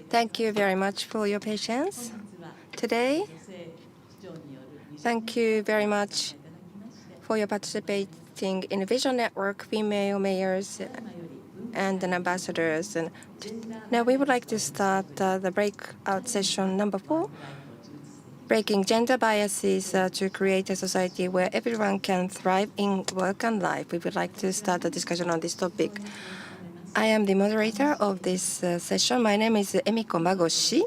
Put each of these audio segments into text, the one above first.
Thank you very much for your patience. Today, thank you very much for your participating in Vision Network Female Mayors and Ambassadors. And now we would like to start the breakout session number 4, Breaking Gender Biases to Create a Society Where Everyone Can Thrive in Work and Life. We would like to start a discussion on this topic. I am the moderator of this session. My name is Emiko Magoshi.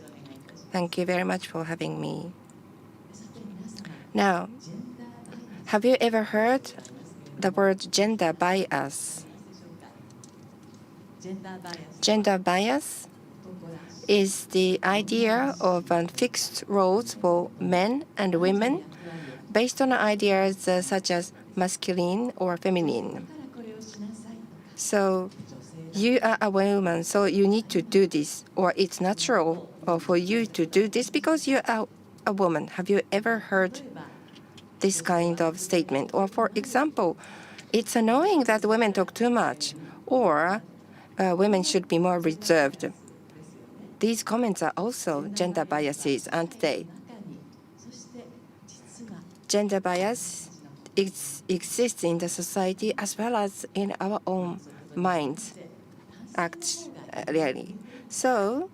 Thank you very much for having me. Now, have you ever heard the word gender bias? Gender bias is the idea of fixed roles for men and women based on ideas such as masculine or feminine. So you are a woman, so you need to do this, or it's natural for you to do this because you are a woman. Have you ever heard this kind of statement? Or for example, it's annoying that women talk too much, or women should be more reserved. These comments are also gender biases, aren't they? Gender bias exists in the society as well as in our own minds, really. So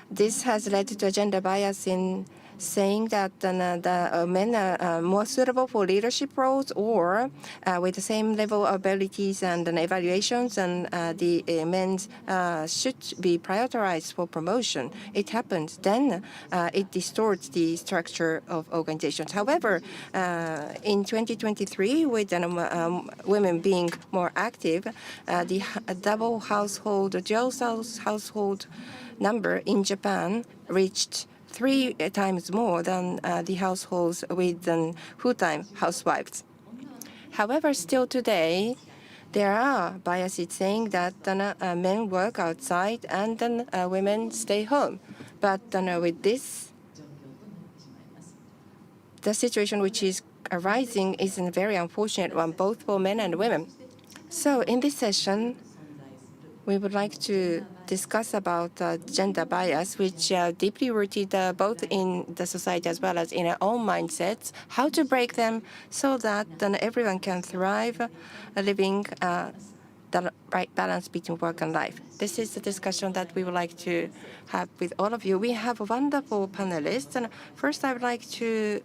this has led to a gender bias in saying that the men are more suitable for leadership roles or with the same level of abilities and evaluations, and the men should be prioritized for promotion. It happens. Then it distorts the structure of organizations. However, in 2023, with women being more active, the double household, dual household number in Japan reached 3 times more than the households with full-time housewives. However, still today, there are biases saying that men work outside and women stay home. But with this, the situation which is arising is a very unfortunate one, both for men and women. So in this session, we would like to discuss about gender bias, which are deeply rooted both in the society as well as in our own mindsets, how to break them so that everyone can thrive, living the right balance between work and life. This is the discussion that we would like to have with all of you. We have wonderful panelists. And first, I would like to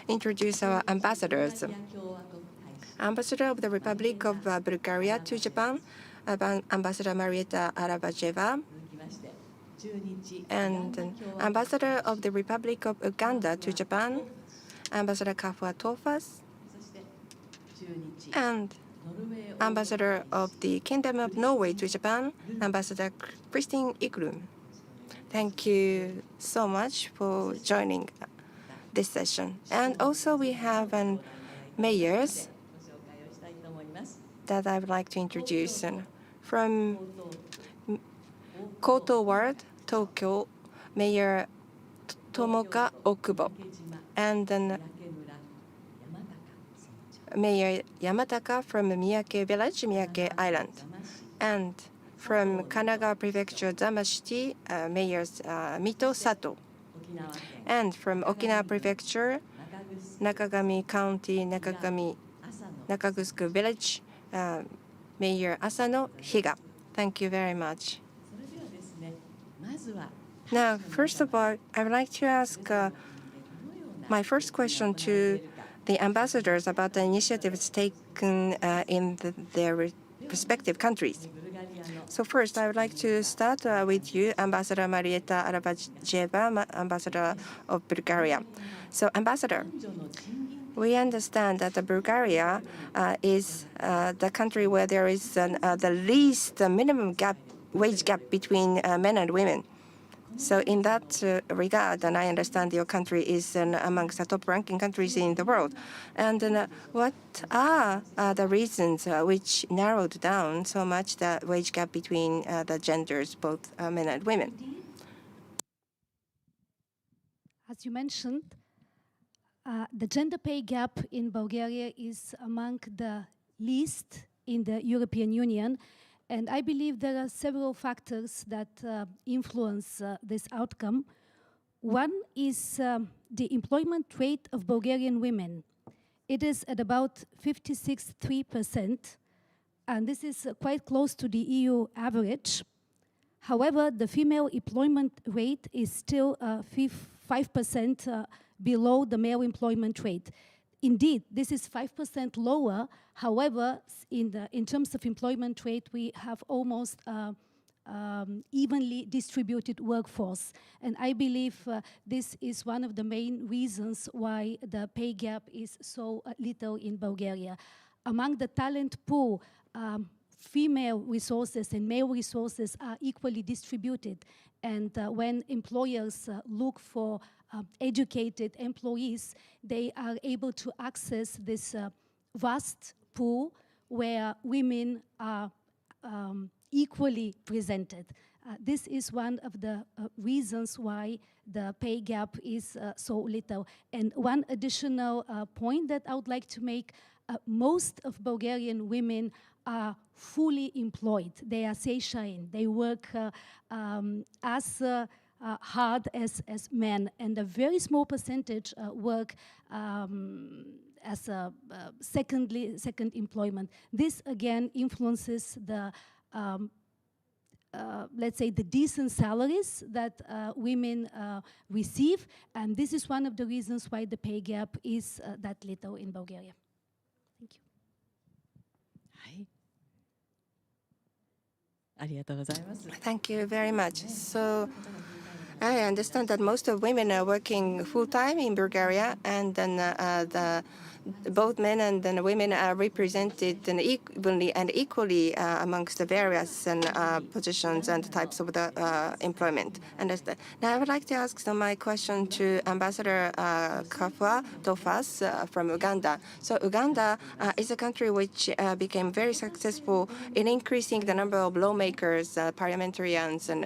introduce our ambassadors. Ambassador of the Republic of Bulgaria to Japan, Ambassador Marieta Arabadjieva, and Ambassador of the Republic of Uganda to Japan, Ambassador KAAHWA Tophace, and Ambassador of the Kingdom of Norway to Japan, Ambassador Kristin IGLUM. Thank you so much for joining this session. And also we have mayors that I would like to introduce. From Koto Ward, Tokyo, Mayor Tomoka Okubo, and then Mayor Yamataka from Miyake Village, Miyake Island, and from Kanagawa Prefecture, Zama-shi, Mayors Mito, Sato, and from Okinawa Prefecture, Nakagami County, Nakagusuku Village, Mayor Asano, Higa. Thank you very much. Now, first of all, I would like to ask my first question to the ambassadors about the initiatives taken in their respective countries. So first, I would like to start with you, Ambassador Marieta Arabadjieva, Ambassador of Bulgaria. So, Ambassador, we understand that Bulgaria is the country where there is the least minimum wage gap between men and women. So in that regard, and I understand your country is amongst the top-ranking countries in the world. And what are the reasons which narrowed down so much the wage gap between the genders, both men and women? As you mentioned, the gender pay gap in Bulgaria is among the least in the European Union, And I believe there are several factors that influence this outcome. One is the employment rate of Bulgarian women. It is at about 56.3%, and this is quite close to the EU average. However, the female employment rate is still 5% below the male employment rate. Indeed, this is 5% lower. However, in terms of employment rate, we have almost evenly distributed workforce. And I believe this is one of the main reasons why the pay gap is so little in Bulgaria. Among the talent pool, female resources and male resources are equally distributed. And when employers look for educated employees, they are able to access this vast pool where women are equally presented. This is one of the reasons why the pay gap is so little. And one additional point that I would like to make, most of Bulgarian women are fully employed. They are seishain. They work as hard as men, and a very small percentage work as a second employment. This again influences the let's say the decent salaries that women receive, and this is one of the reasons why the pay gap is that little in Bulgaria. Thank you. はい。ありがとうございます。 Thank you very much. So I understand that most of women are working full-time in Bulgaria, and then both men and then women are represented evenly and equally amongst the various positions and types of the employment. Understand. Now I would like to ask my question to Ambassador KAAHWA Tophace from Uganda. So Uganda is a country which became very successful in increasing the number of lawmakers, parliamentarians, and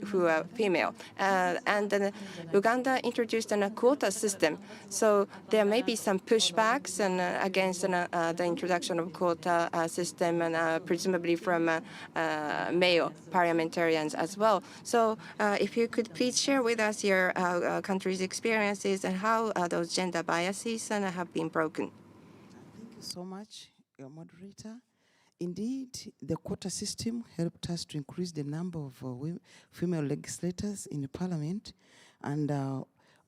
who are female. And then Uganda introduced a quota system. So there may be some pushbacks and against the introduction of quota system, and presumably from male parliamentarians as well. So if you could please share with us your country's experiences and how those gender biases have been broken. Thank you so much, your moderator. Indeed, the quota system helped us to increase the number of female legislators in the parliament. And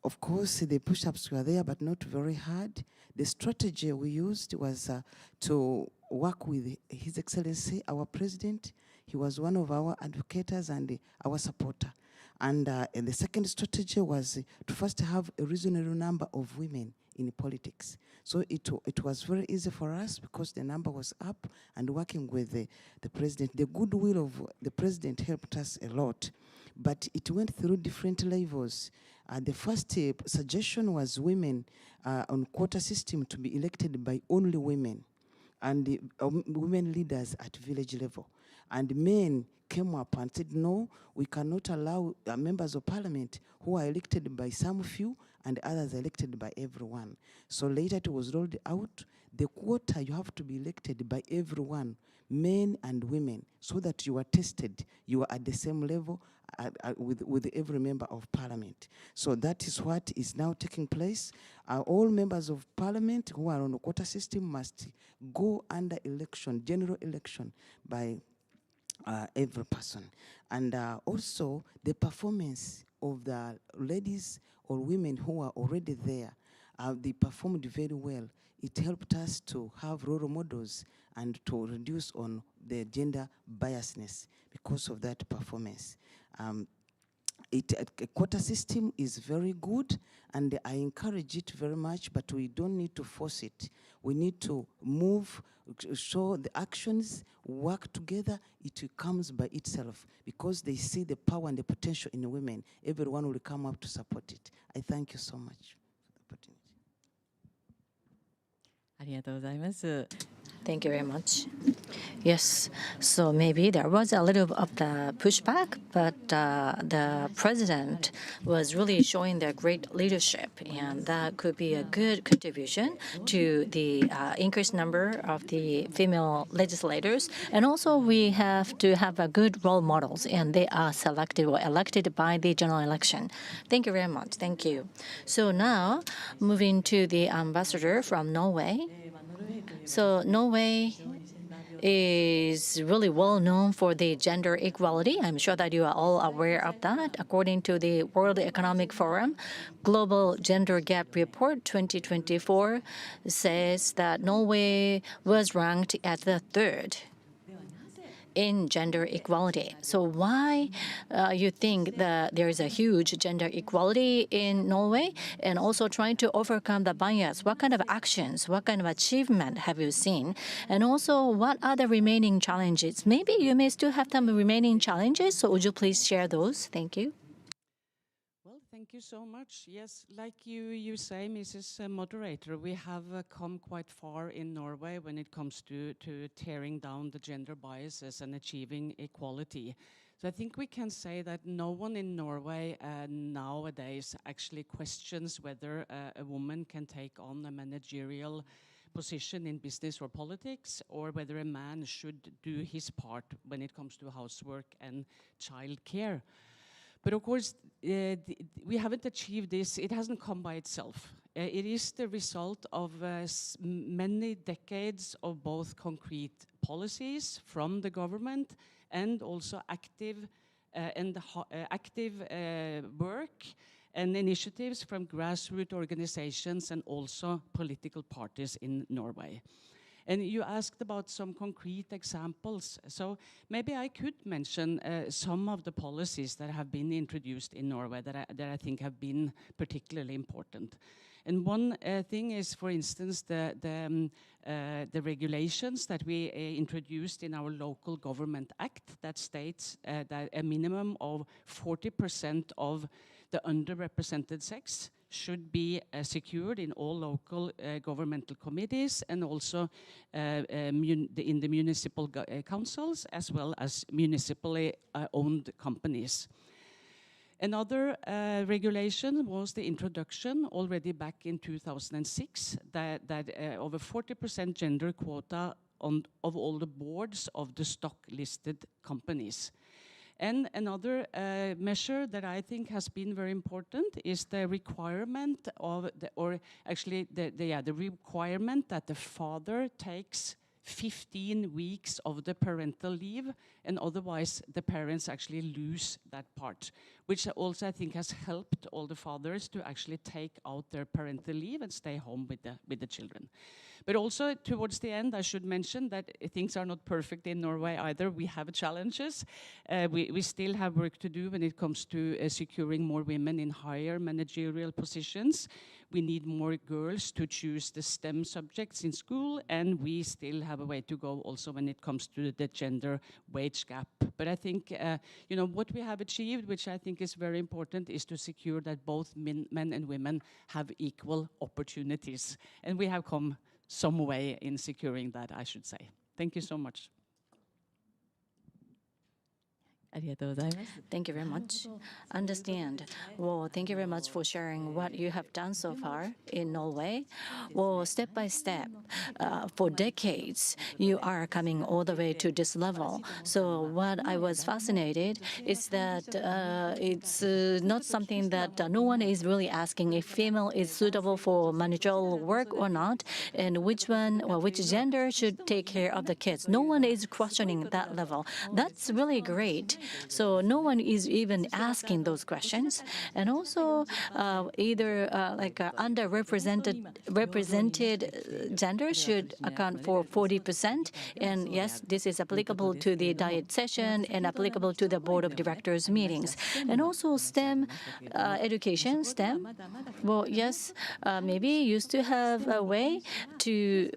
of course, the push-ups were there, but not very hard. The strategy we used was to work with His Excellency, our president. He was one of our advocates and our supporter. And the second strategy was to first have a reasonable number of women in politics. So it was very easy for us because the number was up, and working with the president. The goodwill of the president helped us a lot, but it went through different levels. The first suggestion was women on quota system to be elected by only women, and women leaders at village level. And men came up and said, no, we cannot allow members of parliament who are elected by some few and others elected by everyone. So later it was rolled out, the quota, you have to be elected by everyone, men and women, so that you are tested, you are at the same level with every member of parliament. So that is what is now taking place. All members of parliament who are on the quota system must go under election, general election, by every person. And also the performance of the ladies or women who are already there, they performed very well. It helped us to have role models and to reduce on the gender biasness because of that performance. A quota system is very good, and I encourage it very much, but we don't need to force it. We need to move, show the actions, work together. It comes by itself because they see the power and the potential in the women. Everyone will come up to support it. I thank you so much for the opportunity. ありがとうございます。Thank you very much. Yes, so maybe there was a little of the pushback, but the president was really showing their great leadership, and that could be a good contribution to the increased number of the female legislators. And also we have to have a good role models, and they are selected or elected by the general election. Thank you very much. Thank you. So now moving to the ambassador from Norway. So Norway is really well known for the gender equality. I'm sure that you are all aware of that. According to the World Economic Forum, Global Gender Gap Report 2024 says that Norway was ranked at the 3rd in gender equality. So why you think that there is a huge gender equality in Norway, and also trying to overcome the bias? What kind of actions, what kind of achievement have you seen? And also, what are the remaining challenges? Maybe you may still have some remaining challenges, so would you please share those? Thank you. Well, thank you so much. Yes, like you say, Mrs. Moderator, we have come quite far in Norway when it comes to tearing down the gender biases and achieving equality. So I think we can say that no one in Norway nowadays actually questions whether a woman can take on a managerial position in business or politics, or whether a man should do his part when it comes to housework and child care. But of course, we haven't achieved this. It hasn't come by itself. It is the result of many decades of both concrete policies from the government and also active work and initiatives from grassroots organizations and also political parties in Norway. And you asked about some concrete examples. So maybe I could mention some of the policies that have been introduced in Norway that I think have been particularly important. And one thing is, for instance, the regulations that we introduced in our Local Government Act that states that a minimum of 40% of the underrepresented sex should be secured in all local governmental committees, and also in the municipal councils, as well as municipally owned companies. Another regulation was the introduction already back in 2006 that of a 40% gender quota of all the boards of the stock-listed companies. And another measure that I think has been very important is the requirement of, the requirement that the father takes 15 weeks of the parental leave, and otherwise the parents actually lose that part, which also I think has helped all the fathers to actually take out their parental leave and stay home with the children. But also towards the end, I should mention that things are not perfect in Norway either. We have challenges. We still have work to do when it comes to securing more women in higher managerial positions. We need more girls to choose the STEM subjects in school, and we still have a way to go also when it comes to the gender wage gap. But I think, what we have achieved, which I think is very important, is to secure that both men and women have equal opportunities. And we have come some way in securing that, I should say. Thank you so much. Thank you very much. Understand. Well, thank you very much for sharing what you have done so far in Norway. Well, step by step, for decades, you are coming all the way to this level. So what I was fascinated is that it's not something that no one is really asking if female is suitable for managerial work or not, and which one or which gender should take care of the kids. No one is questioning that level. That's really great. So no one is even asking those questions. And also either underrepresented gender should account for 40%. And yes, this is applicable to the diet session and applicable to the board of directors meetings. And also STEM education, STEM. Well, yes, maybe used to have a way to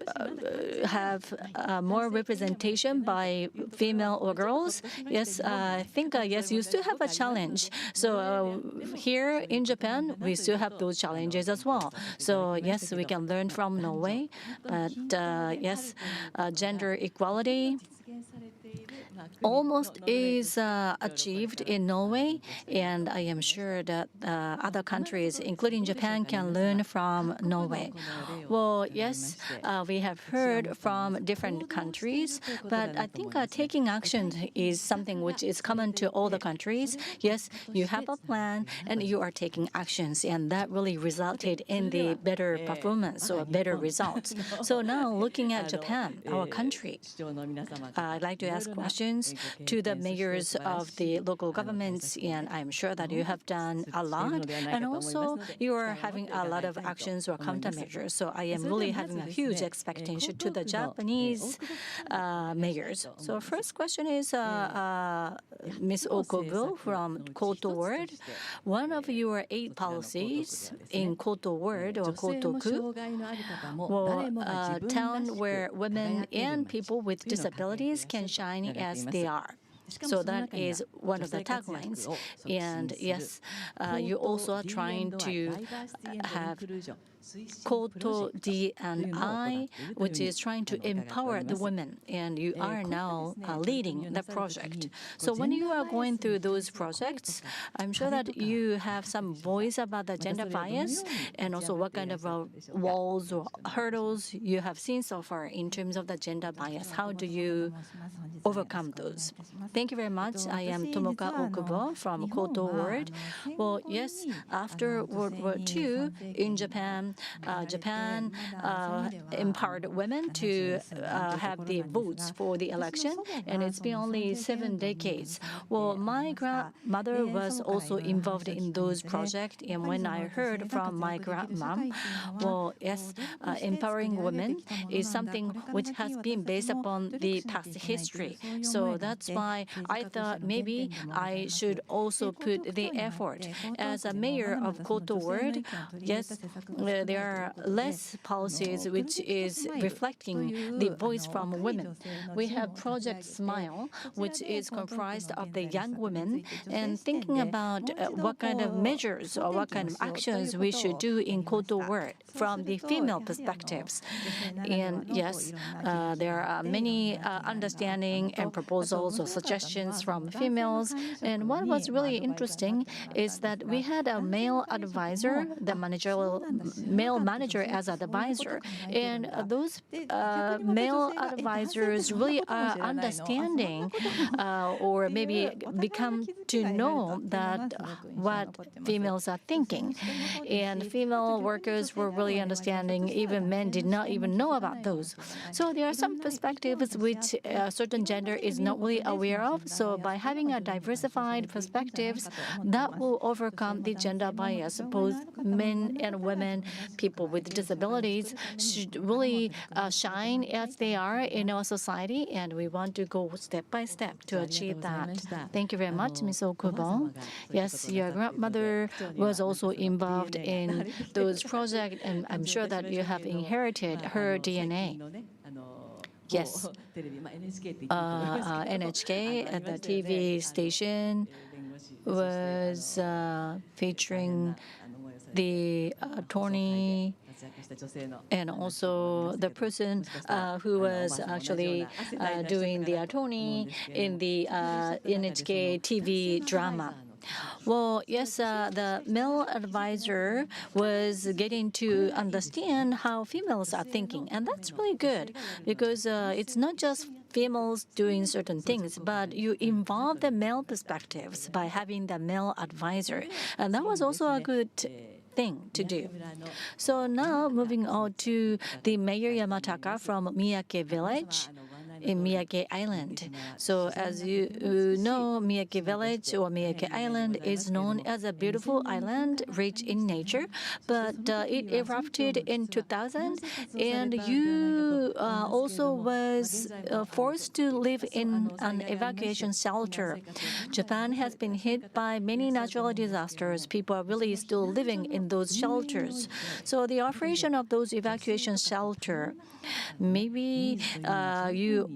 have more representation by female or girls. Yes, I think, yes, you still have a challenge. So here in Japan, we still have those challenges as well. So yes, we can learn from Norway, but yes, gender equality almost is achieved in Norway, and I am sure that other countries, including Japan, can learn from Norway. Well, yes, we have heard from different countries, but I think taking action is something which is common to all the countries. Yes, you have a plan and you are taking actions, and that really resulted in the better performance or better results. So now looking at Japan, our country, I'd like to ask questions to the mayors of the local governments, and I'm sure that you have done a lot, and also you are having a lot of actions or countermeasures. So I am really having a huge expectation to the Japanese mayors. So first question is Ms. Okubo from Koto Ward. One of your 8 policies in Koto Ward or Koto-ku, well, town where women and people with disabilities can shine as they are. So that is one of the taglines. And yes, you also are trying to have Koto D&I, which is trying to empower the women, and you are now leading the project. So when you are going through those projects, I'm sure that you have some voice about the gender bias and also what kind of walls or hurdles you have seen so far in terms of the gender bias. How do you overcome those? Thank you very much. I am Tomoka Okubo from Koto Ward. Well, yes, after World War II in Japan, Japan empowered women to have the votes for the election, and it's been only 7 decades. Well, my grandmother was also involved in those projects, and when I heard from my grandmom, well, yes, empowering women is something which has been based upon the past history. So that's why I thought maybe I should also put the effort. As a mayor of Koto Ward, yes, there are less policies which is reflecting the voice from women. We have Project Smile, which is comprised of the young women, and thinking about what kind of measures or what kind of actions we should do in Koto Ward from the female perspectives. And yes, there are many understanding and proposals or suggestions from females. And what was really interesting is that we had a male advisor, the male manager as an advisor, and those male advisors really are understanding or maybe become to know that what females are thinking. And female workers were really understanding, even men did not even know about those. So there are some perspectives which a certain gender is not really aware of. So by having a diversified perspectives, that will overcome the gender bias. Both men and women, people with disabilities should really shine as they are in our society, and we want to go step by step to achieve that. Thank you very much, Ms. Okubo. Yes, your grandmother was also involved in those projects, and I'm sure that you have inherited her DNA. Yes, NHK at the TV station was featuring the attorney and also the person who was actually doing the attorney in the NHK TV drama. Well, yes, the male advisor was getting to understand how females are thinking, and that's really good because it's not just females doing certain things, but you involve the male perspectives by having the male advisor, and that was also a good thing to do. So now moving on to the Mayor Yamataka from Miyake Village in Miyake Island. So as you know, Miyake Village or Miyake Island is known as a beautiful island rich in nature, but it erupted in 2000, and you also was forced to live in an evacuation shelter. Japan has been hit by many natural disasters. People are really still living in those shelters. So the operation of those evacuation shelter, maybe you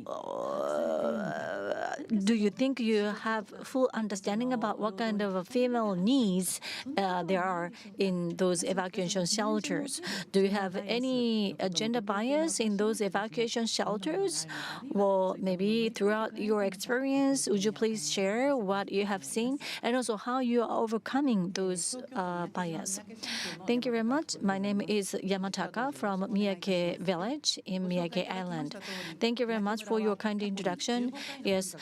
do you think you have full understanding about what kind of female needs there are in those evacuation shelters? Do you have any gender bias in those evacuation shelters? Well, maybe throughout your experience, would you please share what you have seen and also how you are overcoming those bias? Thank you very much. My name is Yamataka from Miyake village in Miyake Island. Thank you very much for your kind introduction. Yes,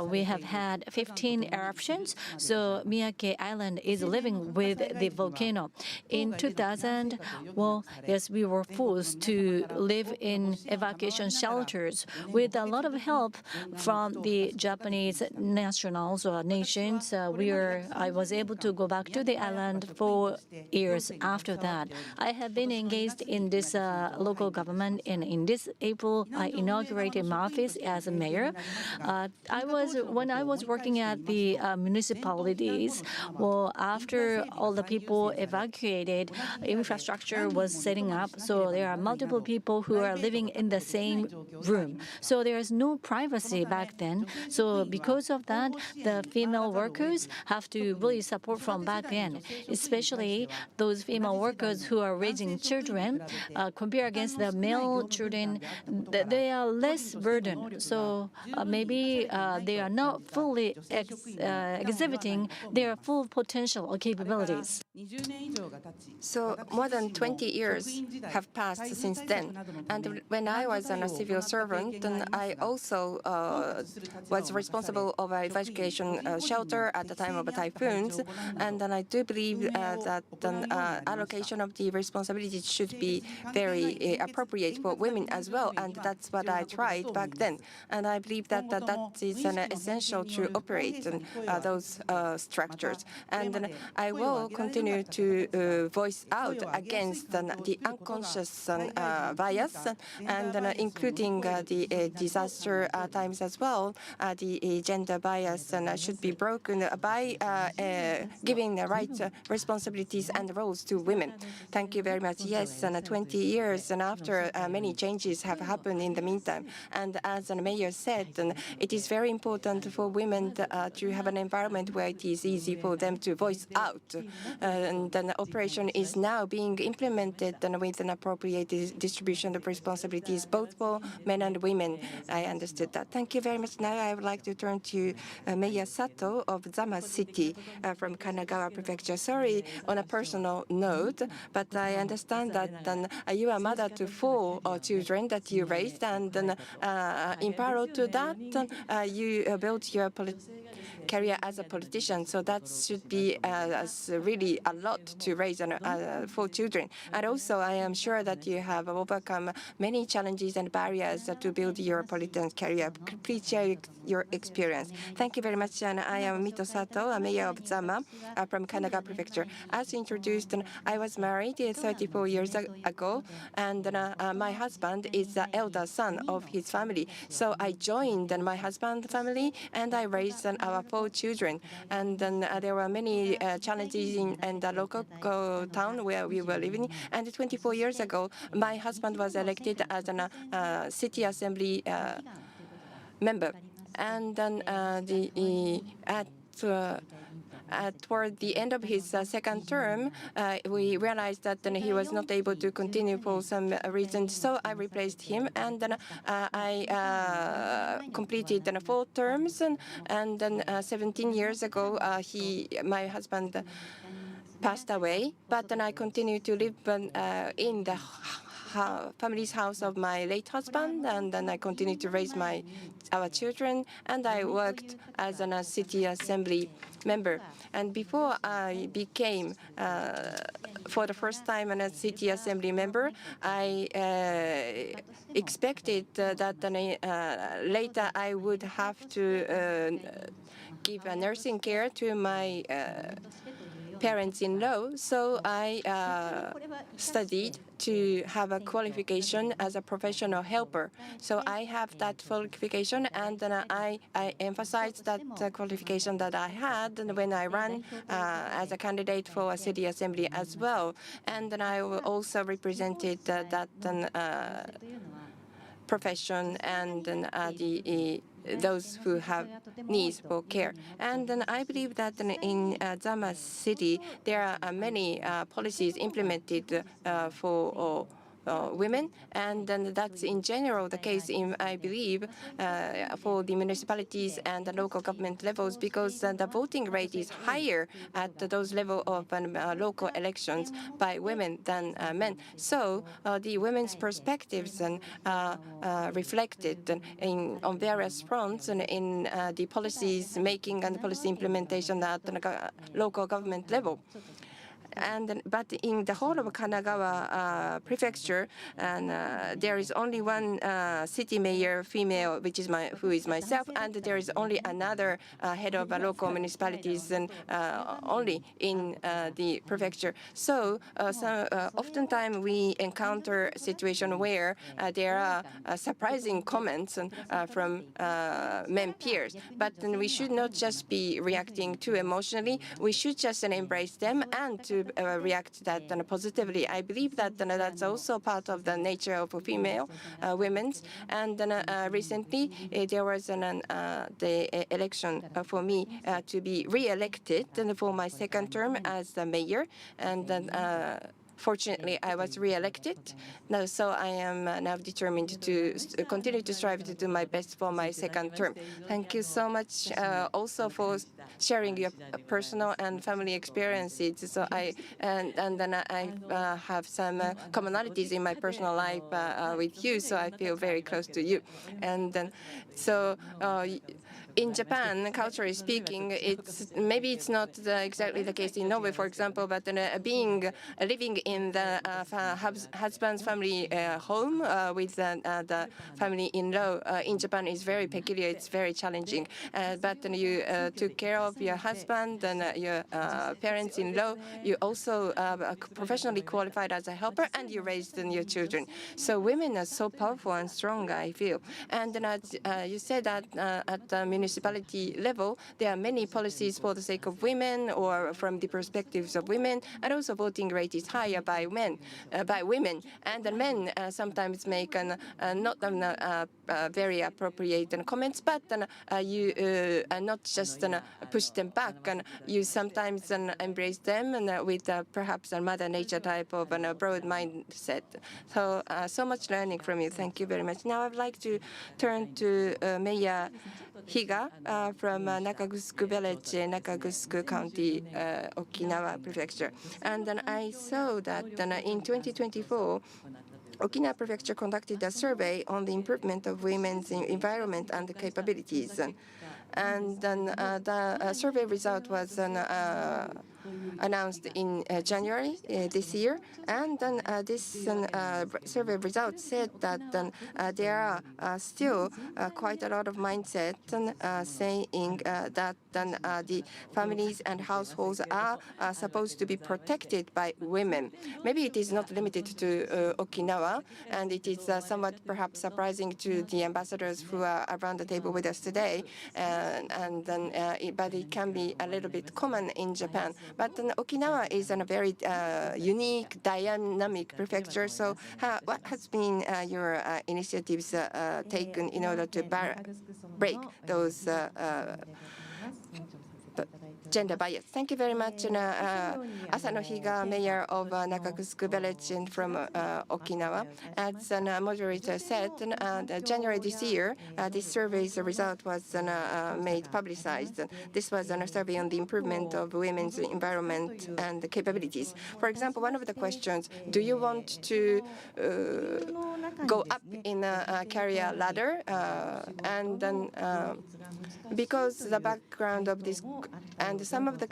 we have had 15 eruptions, so Miyake Island is living with the volcano. In 2000, well, yes, we were forced to live in evacuation shelters with a lot of help from the Japanese nationals or nations. I was able to go back to the island for years after that. I have been engaged in this local government, and in this April, I inaugurated my office as a mayor. When I was working at the municipalities, well, after all the people evacuated, infrastructure was setting up, so there are multiple people who are living in the same room. So there is no privacy back then. So because of that, the female workers have to really support from back then, especially those female workers who are raising children. Compared against the male children, they are less burdened. So maybe they are not fully exhibiting their full potential or capabilities. So more than 20 years have passed since then. And when I was a civil servant, then I also was responsible of an evacuation shelter at the time of typhoons. And then I do believe that the allocation of the responsibility should be very appropriate for women as well. And that's what I tried back then. And I believe that that is essential to operate those structures. And then I will continue to voice out against the unconscious bias, and including the disaster times as well. The gender bias should be broken by giving the right responsibilities and roles to women. Thank you very much. Yes, 20 years and after, many changes have happened in the meantime. And as the mayor said, it is very important for women to have an environment where it is easy for them to voice out. And the operation is now being implemented with an appropriate distribution of responsibilities, both for men and women. I understood that. Thank you very much. Now I would like to turn to Mayor Sato of Zama City from Kanagawa Prefecture. Sorry, on a personal note, but I understand that you are mother to 4 children that you raised, and in parallel to that, you built your career as a politician. So that should be really a lot to raise 4 children. And also, I am sure that you have overcome many challenges and barriers to build your political career. Please share your experience. Thank you very much. And I am Mito Sato, a mayor of Zama from Kanagawa Prefecture. As introduced, I was married 34 years ago, and my husband is the elder son of his family. So I joined my husband's family, and I raised our 4 children. And then there were many challenges in the local town where we were living. And 24 years ago, my husband was elected as a city assembly member. And then toward the end of his second term, we realized that he was not able to continue for some reasons. So I replaced him, and then I completed 4 terms. And then 17 years ago, my husband passed away. But then I continued to live in the family's house of my late husband, and then I continued to raise our children, and I worked as a city assembly member. And before I became, for the first time, a city assembly member, I expected that later I would have to give nursing care to my parents-in-law, so I studied to have a qualification as a professional helper. So I have that qualification, and then I emphasized that qualification that I had when I ran as a candidate for a city assembly as well. And then I also represented that profession and the those who have needs for care. And then I believe that in Zama city, there are many policies implemented for women, and then that's in general the case in, I believe, for the municipalities and the local government levels, because the voting rate is higher at those level of local elections by women than men. So the women's perspectives and reflected on various fronts and in the policies making and policy implementation at the local government level. But in the whole of Kanagawa prefecture, and there is only one city mayor female, who is myself, and there is only another head of local municipalities, and only in the prefecture. So oftentimes we encounter a situation where there are surprising comments from men peers. But then we should not just be reacting too emotionally. We should just embrace them and to react that positively. I believe that that's also part of the nature of female women's. And then recently there was the election for me to be re-elected for my second term as the mayor, and then fortunately, I was re-elected. Now, so I am now determined to continue to strive to do my best for my second term. Thank you so much also for sharing your personal and family experiences. So then I have some commonalities in my personal life with you, so I feel very close to you. And then, so in Japan, culturally speaking, maybe it's not exactly the case in Norway, for example, but living in the husband's family home with the family-in-law in Japan is very peculiar. It's very challenging. But you took care of your husband and your parents-in-law. You also professionally qualified as a helper, and you raised your children. So women are so powerful and strong, I feel. And then you said that at the municipality level, there are many policies for the sake of women or from the perspectives of women, and also voting rate is higher by women. And the men sometimes make not very appropriate comments, but you not just push them back, and you sometimes embrace them and with perhaps a Mother Nature type of a broad mindset. So so much learning from you. Thank you very much. Now I'd like to turn to Mayor Higa from Nakagusuku Village, Nakagusuku County, Okinawa Prefecture. And then I saw that in 2024, Okinawa Prefecture conducted a survey on the improvement of women's environment and capabilities. And then the survey result was announced in January this year. And then this survey result said that there are still quite a lot of mindset saying that the families and households are supposed to be protected by women. Maybe it is not limited to Okinawa, and it is somewhat perhaps surprising to the ambassadors who are around the table with us today. But it can be a little bit common in Japan. But Okinawa is a very unique, dynamic prefecture. So what has been your initiatives taken in order to break those gender bias? Thank you very much. Asano Higa, Mayor of Nakagusuku Village and from Okinawa. As a moderator said, January this year, this survey's result was made publicized. This was a survey on the improvement of women's environment and capabilities. For example, one of the questions, do you want to go up in a career ladder? And then because the background of this, and some of the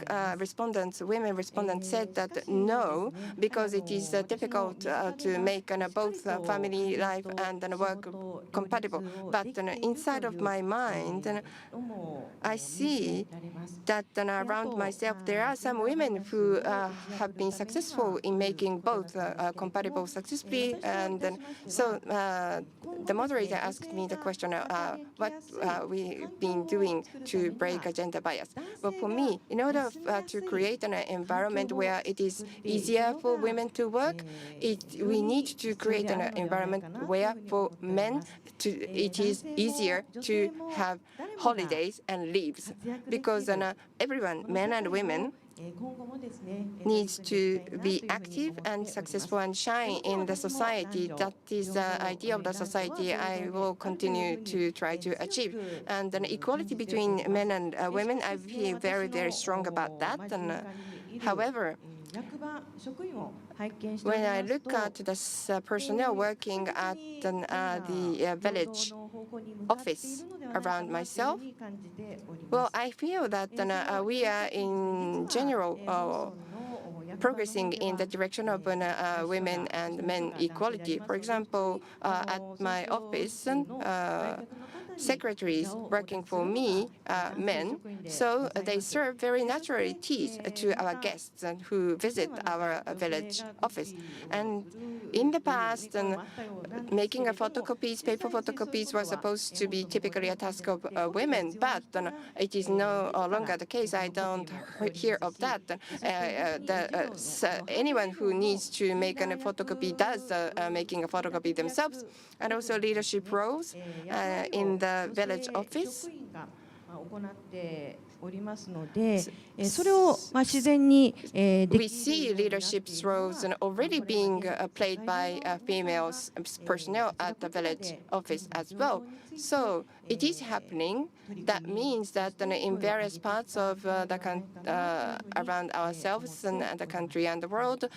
women respondents said that no, because it is difficult to make both family life and work compatible. But inside of my mind, I see that around myself there are some women who have been successful in making both compatible successfully. And so the moderator asked me the question, what we've been doing to break a gender bias. Well, for me, me. In order to create an environment where it is easier for women to work, we need to create an environment where for men it is easier to have holidays and leaves, because everyone, men and women, needs to be active and successful and shine in the society. That is the idea of the society I will continue to try to achieve. And an equality between men and women, I feel very, very strong about that. And, however, when I look at the personnel working at the village office around myself, well, I feel that we are in general progressing in the direction of women and men equality. For example, at my office, secretaries working for me are men, so they serve very naturally tea to our guests who visit our village office. And in the past, making a photocopies, paper photocopies was supposed to be typically a task of women, but it is no longer the case. I don't hear of that. Anyone who needs to make a photocopy does making a photocopy themselves. And also leadership roles in the village office. We see leadership roles already being played by female personnel at the village office as well. So it is happening. That means that in various parts of around ourselves and the country and the world,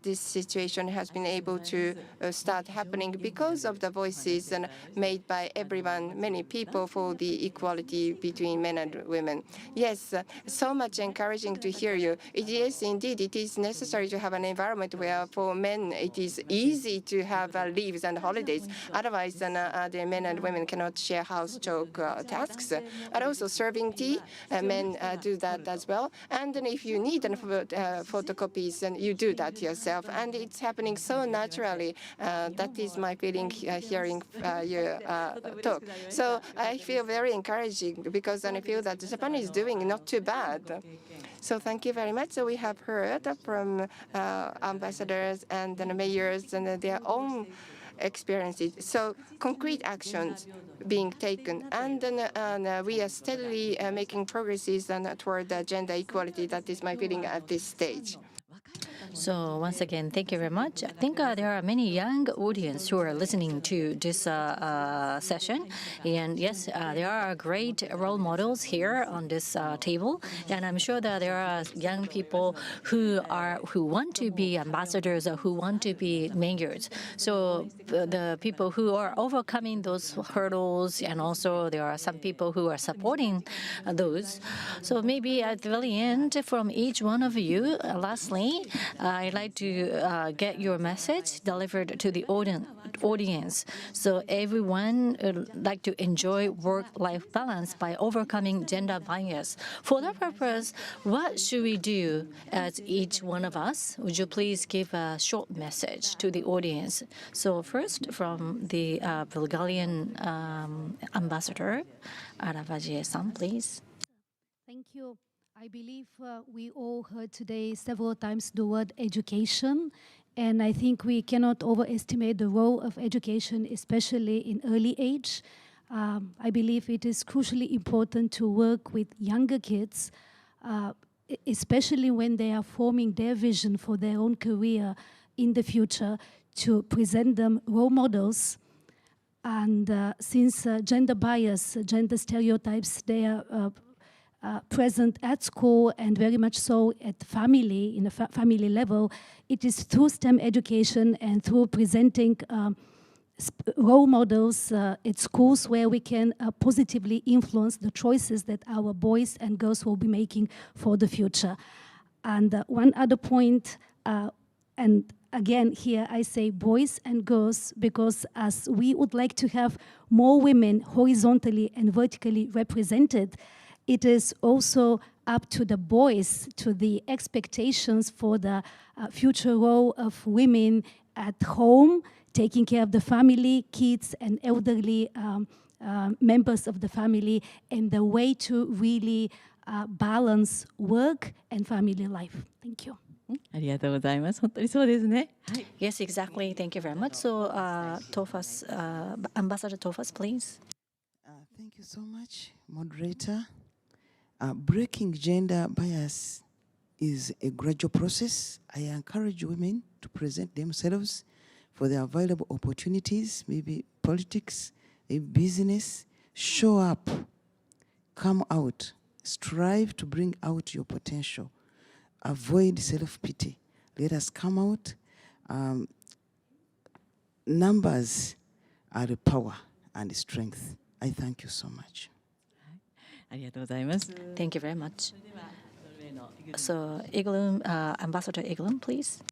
this situation has been able to start happening because of the voices made by everyone, many people, for the equality between men and women. Yes, so much encouraging to hear you. Yes, indeed, it is necessary to have an environment where for men it is easy to have leaves and holidays. Otherwise, the men and women cannot share house chore tasks. And also serving tea, men do that as well. And then if you need photocopies, then you do that yourself. And it's happening so naturally. That is my feeling hearing your talk. So I feel very encouraging, because I feel that Japan is doing not too bad. So thank you very much. So we have heard from ambassadors and the mayors and their own experiences. So concrete actions being taken, and then we are steadily making progresses toward gender equality. That is my feeling at this stage. So once again, thank you very much. I think there are many young audience who are listening to this session. And yes, there are great role models here on this table. And I'm sure that there are young people who want to be ambassadors or who want to be mayors. So the people who are overcoming those hurdles, and also there are some people who are supporting those. So maybe at the very end, from each one of you, lastly, I'd like to get your message delivered to the audience. So everyone would like to enjoy work-life balance by overcoming gender bias. For that purpose, what should we do as each one of us? Would you please give a short message to the audience? So first, from the Bulgarian ambassador, Arabadjieva-san, please. Thank you. I believe we all heard today several times the word education, and I think we cannot overestimate the role of education, especially in early age. I believe it is crucially important to work with younger kids, especially when they are forming their vision for their own career in the future, to present them role models. And since gender bias, gender stereotypes, they are present at school and very much so at family, in a family level, it is through STEM education and through presenting role models at schools where we can positively influence the choices that our boys and girls will be making for the future. And one other point, and again here I say boys and girls, because as we would like to have more women horizontally and vertically represented, it is also up to the boys, to the expectations for the future role of women at home, taking care of the family, kids, and elderly members of the family, and the way to really balance work and family life. Thank you. ありがとうございます。本当にそうですね。 Yes, exactly. Thank you very much. So, Tophace, Ambassador Tophace, please. Thank you so much, Moderator. Breaking gender bias is a gradual process. I encourage women to present themselves for their available opportunities, maybe politics, maybe business. Show up, come out, strive to bring out your potential. Avoid self-pity. Let us come out. Numbers are the power and the strength. I thank you so much. ありがとうございます。 Thank you very much. So, IGLUM, Ambassador IGLUM, please.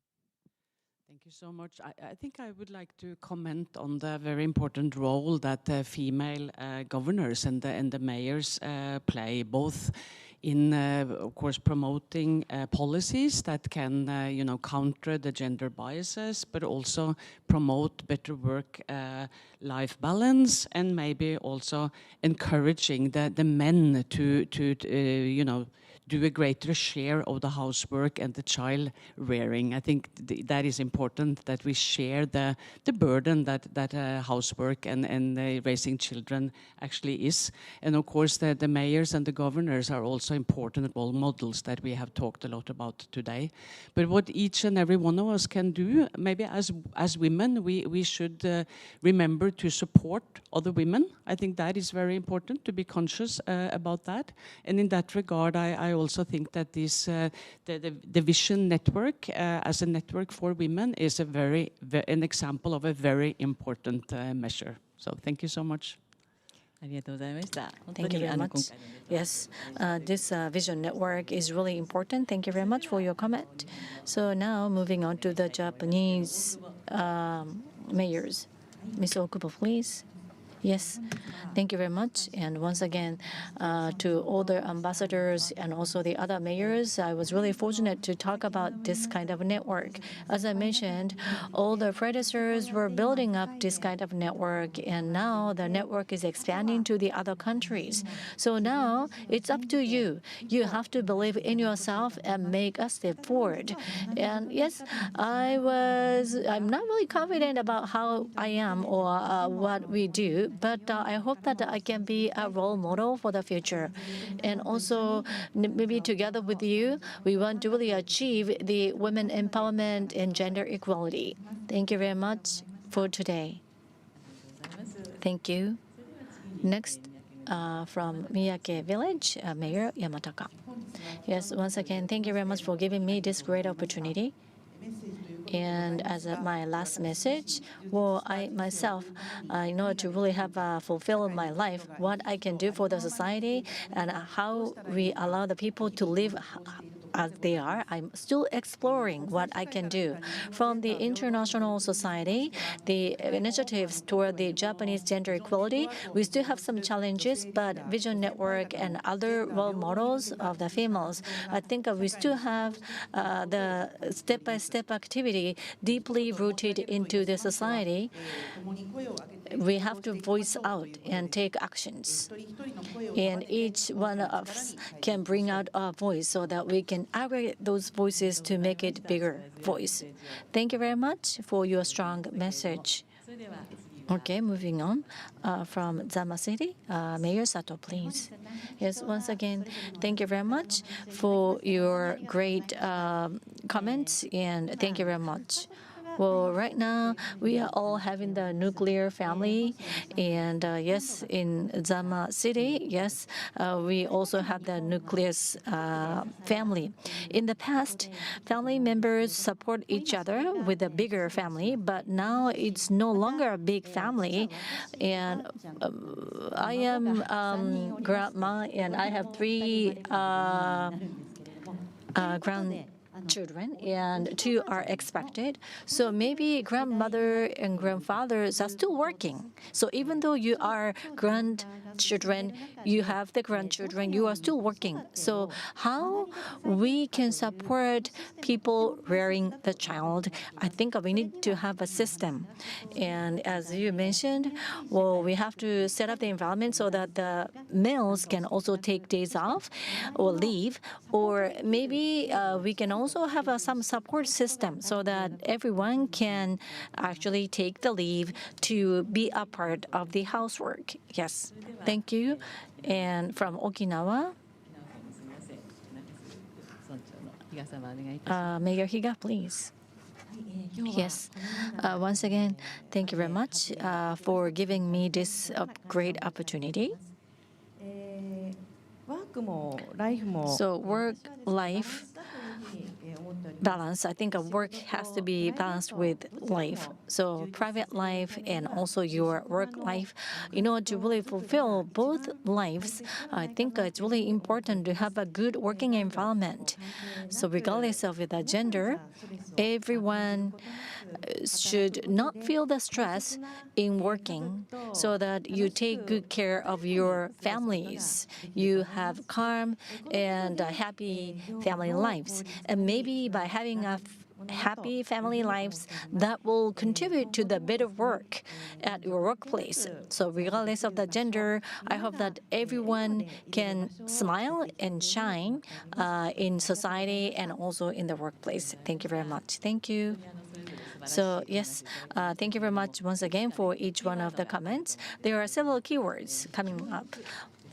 Thank you so much. I think I would like to comment on the very important role that female governors and the mayors play, both in, of course, promoting policies that can, counter the gender biases, but also promote better work-life balance, and maybe also encouraging the men to do a greater share of the housework and the child rearing. I think that is important, that we share the burden that housework and raising children actually is. And of course, the mayors and the governors are also important role models that we have talked a lot about today. But what each and every one of us can do, maybe as women, we should remember to support other women. I think that is very important, to be conscious about that. And in that regard, I also think that this the Vision Network as a network for women is an example of a very important measure. So thank you so much. ありがとうございました。 Thank you very much. Yes, this Vision Network is really important. Thank you very much for your comment. So now moving on to the Japanese mayors. Ms. Okubo, please. Yes, thank you very much. And once again, to all the ambassadors and also the other mayors, I was really fortunate to talk about this kind of network. As I mentioned, all the predecessors were building up this kind of network, and now the network is expanding to the other countries. So now it's up to you. You have to believe in yourself and make a step forward. And yes, I'm not really confident about how I am or what we do, but I hope that I can be a role model for the future. And also, maybe together with you, we want to really achieve the women empowerment and gender equality. Thank you very much for today. Thank you. Next, from Miyake Village, Mayor Yamataka. Yes, once again, thank you very much for giving me this great opportunity. And as my last message, well, I myself, in order to really have fulfilled my life, what I can do for the society and how we allow the people to live as they are, I'm still exploring what I can do. From the international society, the initiatives toward the Japanese gender equality, we still have some challenges, but Vision Network and other role models of the females, I think we still have the step-by-step activity deeply rooted into the society. We have to voice out and take actions. And each one of us can bring out our voice so that we can aggregate those voices to make it bigger voice. Thank you very much for your strong message. Okay, moving on from Zama City, Mayor Sato, please. Yes, once again, thank you very much for your great comments, and thank you very much. Well, right now, we are all having the nuclear family, and yes, in Zama City, yes, we also have the nucleus family. In the past, family members support each other with a bigger family, but now it's no longer a big family. And I am grandma, and I have 3 grandchildren, and 2 are expected. So maybe grandmother and grandfathers are still working. So even though you are grandchildren, you have the grandchildren, you are still working. So how we can support people rearing the child, I think we need to have a system. And as you mentioned, well, we have to set up the environment so that the males can also take days off or leave, or maybe we can also have some support system so that everyone can actually take the leave to be a part of the housework. Yes, thank you. And from Okinawa, Mayor Higa, please. Yes. Once again, thank you very much for giving me this great opportunity. So work-life balance, I think work has to be balanced with life. So private life and also your work life, in order to really fulfill both lives, I think it's really important to have a good working environment. So regardless of the gender, everyone should not feel the stress in working, so that you take good care of your families. You have calm and happy family lives. And maybe by having a happy family lives, that will contribute to the better work at your workplace. So regardless of the gender, I hope that everyone can smile and shine in society and also in the workplace. Thank you very much. Thank you. So yes, thank you very much once again for each one of the comments. There are several keywords coming up.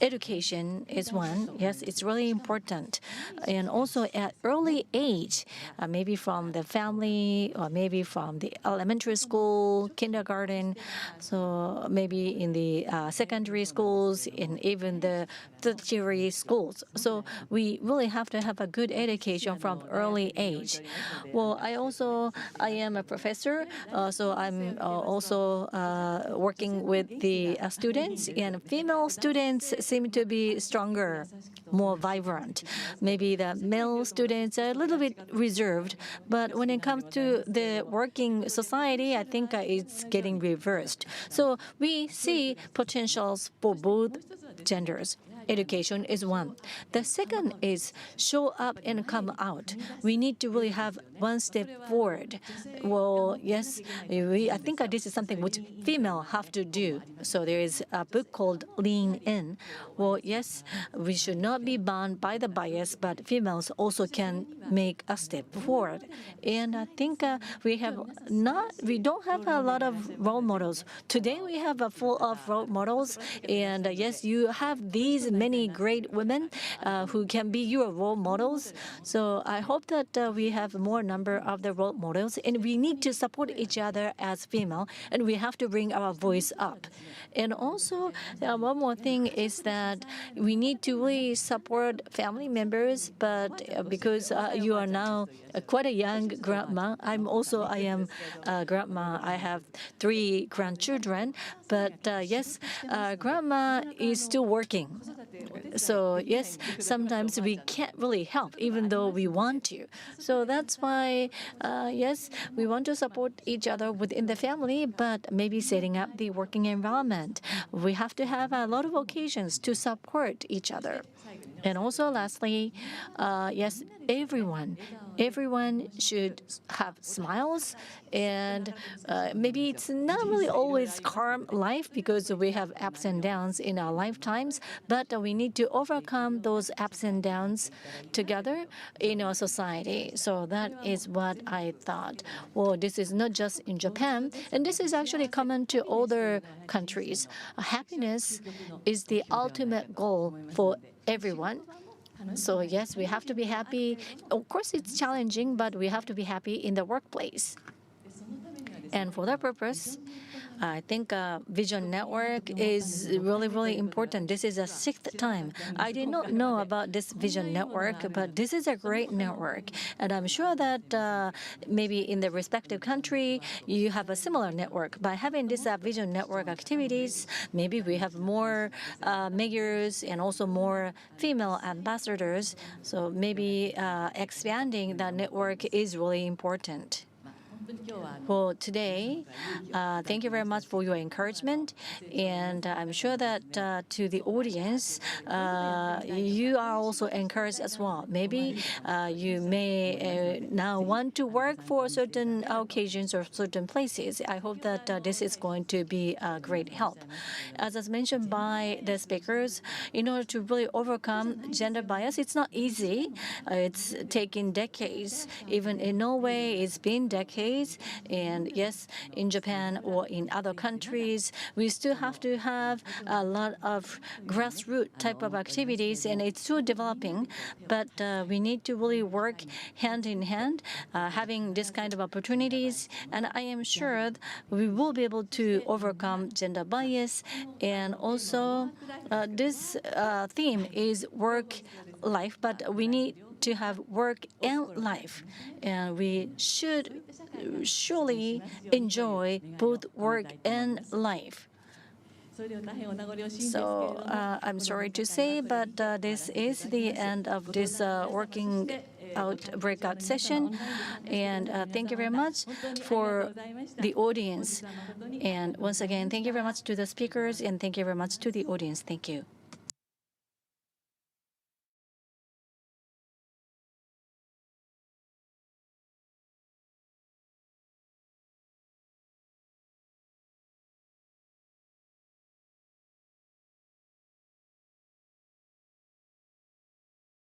Education is one. Yes, it's really important. And also at early age, maybe from the family or maybe from the elementary school, kindergarten, so maybe in the secondary schools and even the tertiary schools. So we really have to have a good education from early age. Well, I am a professor, so I'm also working with the students, and female students seem to be stronger, more vibrant. Maybe the male students are a little bit reserved, but when it comes to the working society, I think it's getting reversed. So we see potentials for both genders. Education is one. The second is show up and come out. We need to really have one step forward. Well, yes, I think this is something which female have to do. So there is a book called Lean In. Well, yes, we should not be bound by the bias, but females also can make a step forward. And I think we don't have a lot of role models. Today we have a full of role models, and yes, you have these many great women who can be your role models. So I hope that we have more number of the role models, and we need to support each other as female, and we have to bring our voice up. And also, one more thing is that we need to really support family members, but because you are now quite a young grandma, I am a grandma. I have 3 grandchildren, but yes, grandma is still working. So yes, sometimes we can't really help, even though we want to. So that's why, yes, we want to support each other within the family, but maybe setting up the working environment. We have to have a lot of occasions to support each other. And also, lastly, yes, everyone should have smiles, and maybe it's not really always calm life because we have ups and downs in our lifetimes, but we need to overcome those ups and downs together in our society. So that is what I thought. Well, this is not just in Japan, and this is actually common to other countries. Happiness is the ultimate goal for everyone. So yes, we have to be happy. Of course, it's challenging, but we have to be happy in the workplace. And for that purpose, I think Vision Network is really, really important. This is the 6th time. I did not know about this Vision Network, but this is a great network. And I'm sure that maybe in the respective country, you have a similar network. By having this Vision Network activities, maybe we have more mayors and also more female ambassadors. So maybe expanding that network is really important. Well, today, thank you very much for your encouragement, and I'm sure that to the audience, you are also encouraged as well. Maybe you may now want to work for certain occasions or certain places. I hope that this is going to be a great help. As was mentioned by the speakers, in order to really overcome gender bias, it's not easy. It's taken decades. Even in Norway, it's been decades. And yes, in Japan or in other countries, we still have to have a lot of grassroots type of activities, and it's still developing. But we need to really work hand in hand, having this kind of opportunities. And I am sure we will be able to overcome gender bias. And also, this theme is work-life, but we need to have work and life, and we should surely enjoy both work and life. So I'm sorry to say, but this is the end of this working out breakout session, and thank you very much for the audience. And once again, thank you very much to the speakers, and thank you very much to the audience. Thank you.